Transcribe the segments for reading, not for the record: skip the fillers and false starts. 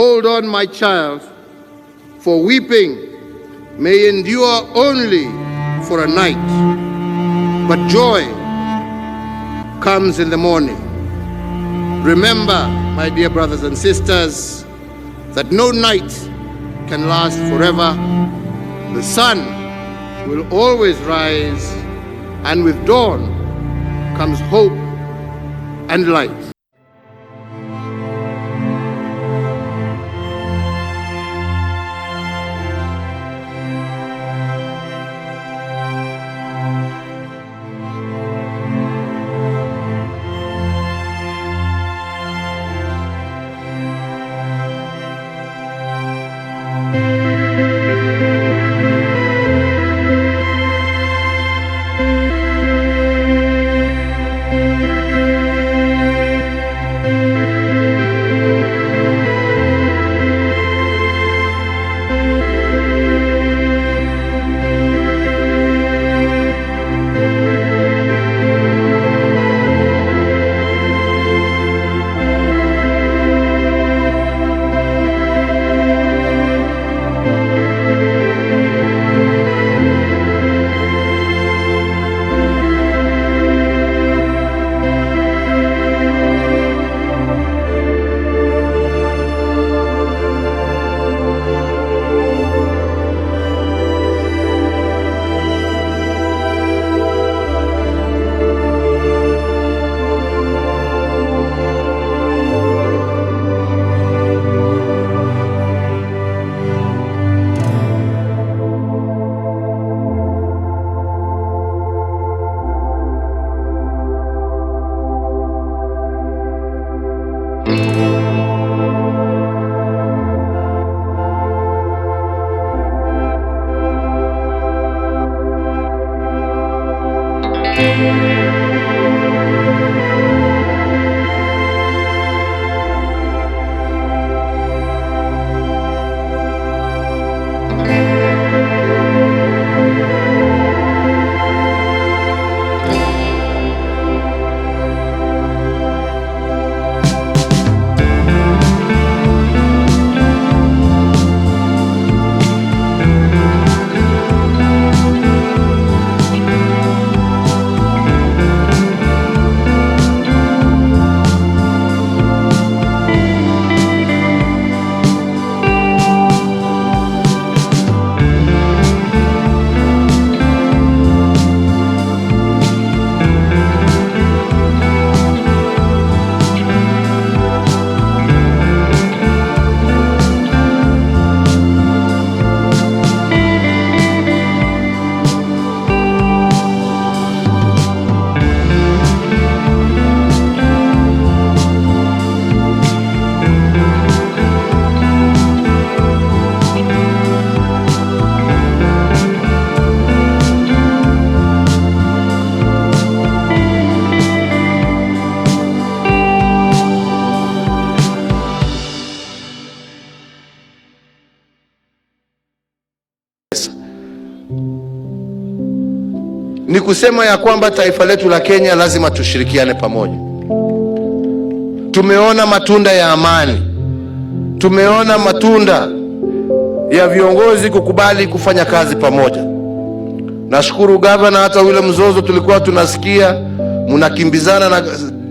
Hold on, my child, for weeping may endure only for a night, but joy comes in the morning. Remember, my dear brothers and sisters, that no night can last forever. The sun will always rise, and with dawn comes hope and light. Ni kusema ya kwamba taifa letu la Kenya lazima tushirikiane pamoja. Tumeona matunda ya amani, tumeona matunda ya viongozi kukubali kufanya kazi pamoja. Nashukuru gavana, hata ule mzozo tulikuwa tunasikia mnakimbizana na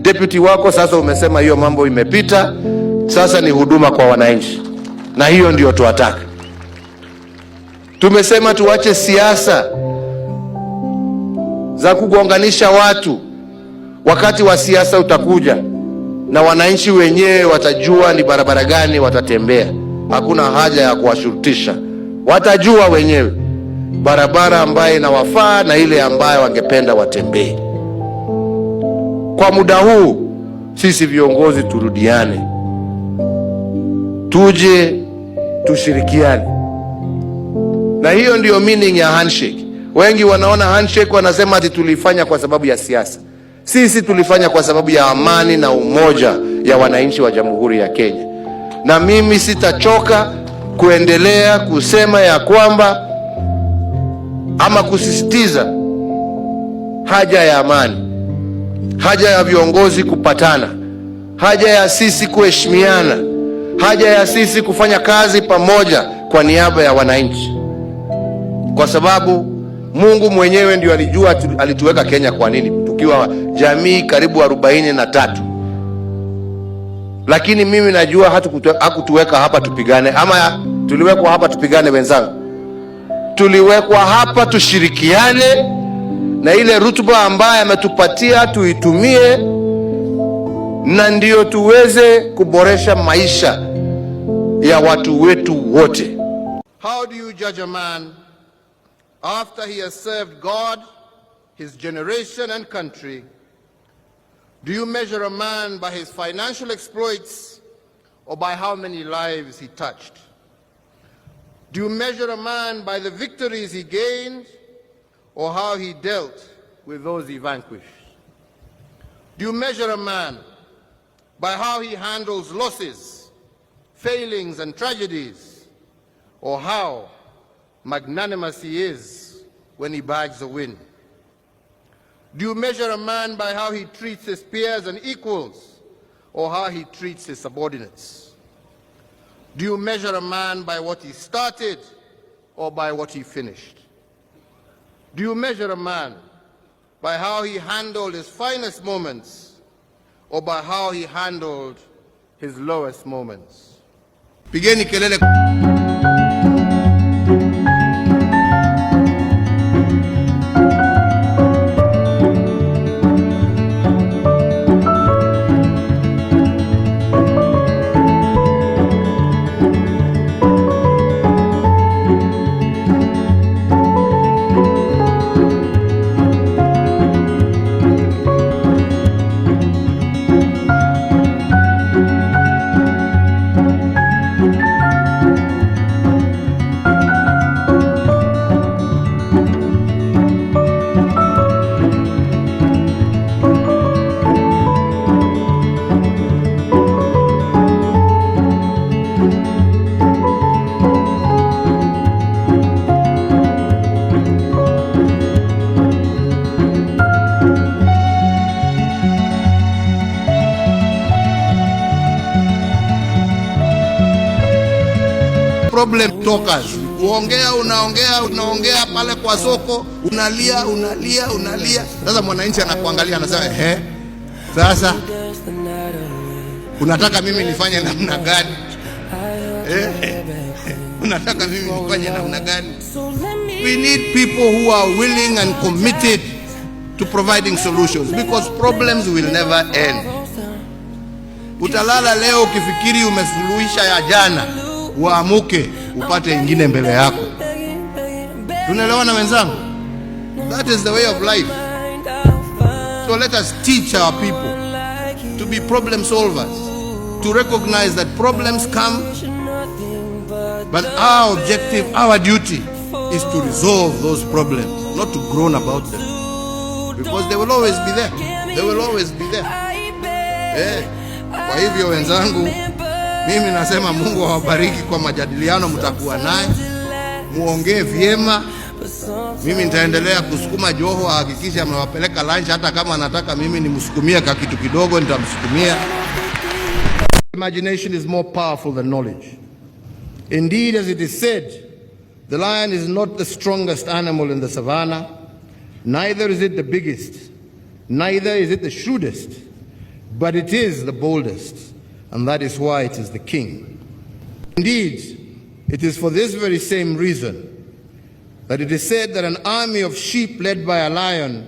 deputy wako, sasa umesema hiyo mambo imepita, sasa ni huduma kwa wananchi, na hiyo ndio tuataka. Tumesema tuache siasa za kugonganisha watu. Wakati wa siasa utakuja na wananchi wenyewe watajua ni barabara gani watatembea. Hakuna haja ya kuwashurutisha, watajua wenyewe barabara ambaye inawafaa na ile ambayo wangependa watembee. Kwa muda huu sisi viongozi turudiane, tuje tushirikiane, na hiyo ndio meaning ya handshake. Wengi wanaona handshake wanasema ati tulifanya kwa sababu ya siasa. Sisi tulifanya kwa sababu ya amani na umoja ya wananchi wa Jamhuri ya Kenya. Na mimi sitachoka kuendelea kusema ya kwamba ama kusisitiza haja ya amani, haja ya viongozi kupatana, haja ya sisi kuheshimiana, haja ya sisi kufanya kazi pamoja kwa niaba ya wananchi, kwa sababu Mungu mwenyewe ndio alijua alituweka Kenya kwa nini, tukiwa jamii karibu 43. Lakini mimi najua hakutuweka hapa tupigane, ama tuliwekwa hapa tupigane wenzangu? Tuliwekwa hapa tushirikiane, na ile rutuba ambayo ametupatia tuitumie, na ndio tuweze kuboresha maisha ya watu wetu wote. How do you judge a man after he has served God, his generation and country? Do you measure a man by his financial exploits or by how many lives he touched? Do you measure a man by the victories he gained or how he dealt with those he vanquished? Do you measure a man by how he handles losses, failings and tragedies, or how magnanimous he is when he bags a win? Do you measure a man by how he treats his peers and equals, or how he treats his subordinates? Do you measure a man by what he started or by what he finished? Do you measure a man by how he handled his finest moments or by how he handled his lowest moments? Pigeni kelele. Problem talkers. Unaongea pale kwa soko, unalia. Sasa mwananchi anakuangalia anasema, sasa unataka mimi nifanye namna gani? Unataka mimi nifanye namna gani? We need people who are willing and committed to providing solutions, because problems will never end. Utalala leo ukifikiri umesuluhisha ya jana, uamuke upate ingine mbele yako. Tunaelewana wenzangu? That is the way of life. So let us teach our people to be problem solvers, to recognize that problems come, but our objective, our duty is to resolve those problems, not to groan about them, because they will always be there. They will always be there. Kwa hivyo wenzangu, mimi nasema Mungu awabariki kwa majadiliano mtakuwa naye. Muongee vyema. Mimi nitaendelea kusukuma Joho ahakikisha amewapeleka lunch, hata kama anataka mimi nimsukumie kwa kitu kidogo nitamsukumia. Imagination is more powerful than knowledge. Indeed, as it is said, the lion is not the strongest animal in the savannah, neither is it the biggest, neither is it the shrewdest, but it is the boldest, and that is why it is the king. Indeed, it is for this very same reason that it is said that an army of sheep led by a lion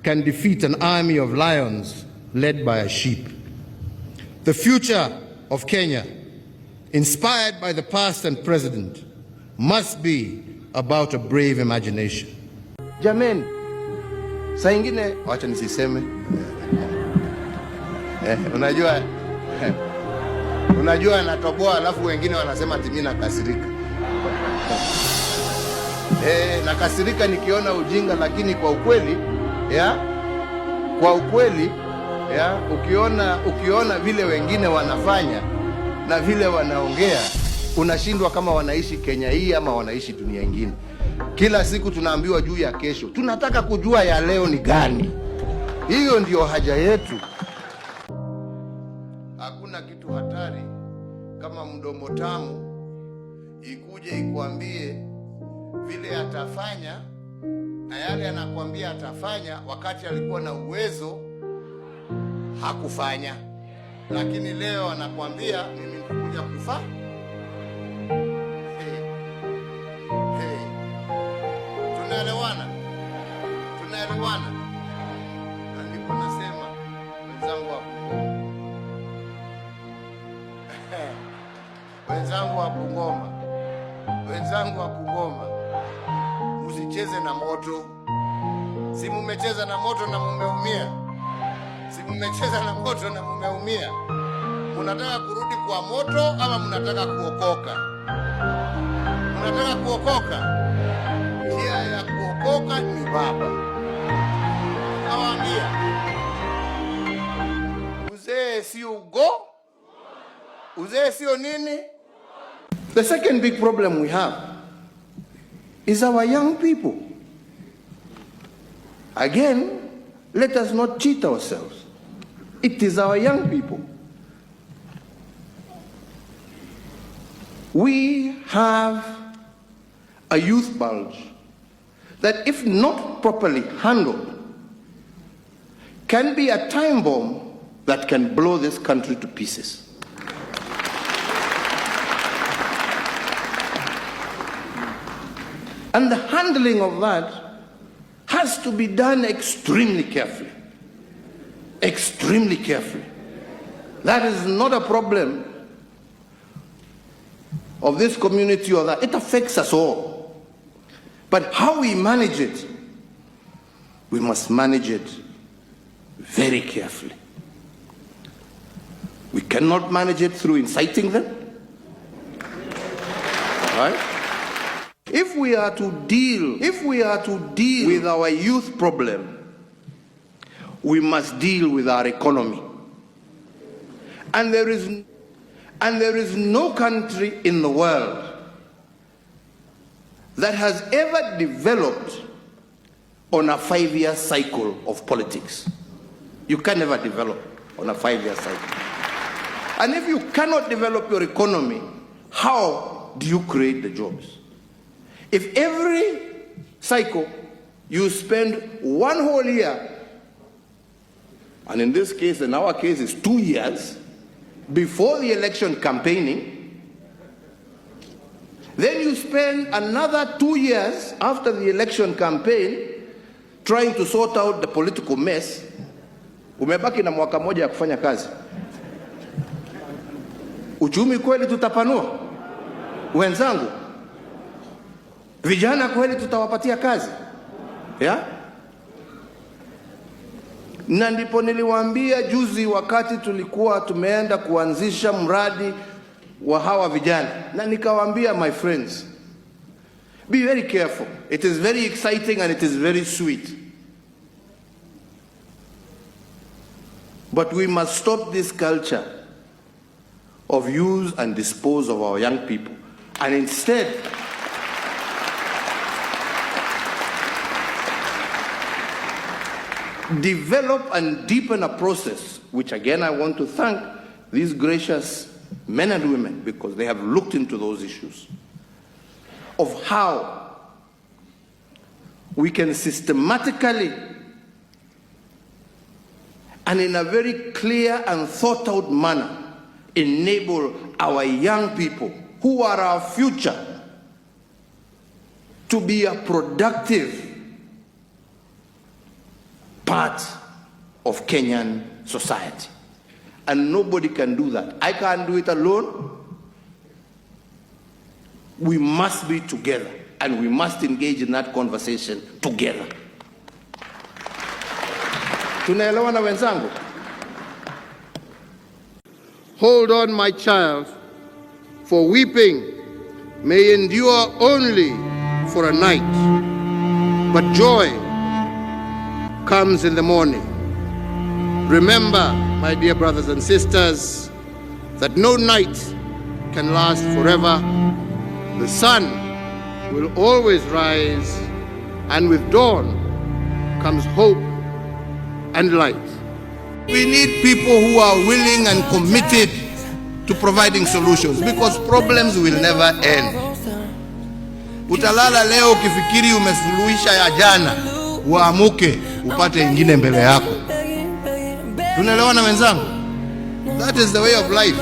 can defeat an army of lions led by a sheep. The future of Kenya, inspired by the past and present, must be about a brave imagination. Jameni, saa ingine wacha nisiseme. Unajua natoboa alafu wengine wanasema ati mimi nakasirika. Nakasirika nikiona ujinga, lakini kwa ukweli ukiona vile wengine wanafanya na vile wanaongea, unashindwa kama wanaishi Kenya hii ama wanaishi dunia nyingine. Kila siku tunaambiwa juu ya kesho. Tunataka kujua ya leo ni gani. Hiyo ndio haja yetu. Hakuna kitu hatari kama mdomo tamu ikuje ikuambie vile atafanya, na yale anakuambia atafanya wakati alikuwa na uwezo hakufanya, lakini leo anakuambia mimi nikuja kufa. Tunaelewana? Tunaelewana? Na ndipo nasema wenzangu wa wenzangu wa Bungoma, wenzangu wa Bungoma, msicheze na moto. Si mumecheza na moto na mumeumia? Si mumecheza na moto na mumeumia? Munataka kurudi kwa moto ama munataka kuokoka? Munataka kuokoka? Njia ya kuokoka ni Baba. Nawaambia, uzee sio ugo, uzee sio nini. The second big problem we have is our young people. Again, let us not cheat ourselves. It is our young people. We have a youth bulge that, if not properly handled, can be a time bomb that can blow this country to pieces. And the handling of that has to be done extremely carefully. Extremely carefully. That is not a problem of this community or that. It affects us all. But how we manage it, we must manage it very carefully. We cannot manage it through inciting them. Right? If we are to deal with our youth problem, we must deal with our economy. And there is no country in the world that has ever developed on a 5-year cycle of politics. You can never develop on a 5-year cycle. And if you cannot develop your economy, how do you create the jobs? If every cycle you spend 1 whole year, and in this case, in our case, it's 2 years, before the election campaigning, then you spend another 2 years after the election campaign trying to sort out the political mess, umebaki na mwaka moja ya kufanya kazi. Uchumi kweli tutapanua? Wenzangu, vijana kweli tutawapatia kazi? Yeah? Na ndipo niliwaambia juzi wakati tulikuwa tumeenda kuanzisha mradi wa hawa vijana, na nikawaambia, my friends, be very careful. It is very exciting and it is very sweet. But we must stop this culture of use and dispose of our young people, and instead develop and deepen a process, which again I want to thank these gracious men and women, because they have looked into those issues, of how we can systematically and in a very clear and thought out manner enable our young people, who are our future, to be a productive part of Kenyan society. And nobody can do that. I can't do it alone. We must be together, and we must engage in that conversation together. Tunaelewana wenzangu? Hold on, my child, for weeping may endure only for a night, but joy comes in the morning. Remember, my dear brothers and sisters, that no night can last forever. The sun will always rise, and with dawn comes hope and light. We need people who are willing and committed to providing solutions, because problems will never end. Utalala leo ukifikiri umesuluhisha ya jana, uamuke upate ingine mbele yako. Tunaelewana wenzangu? That is the way of life.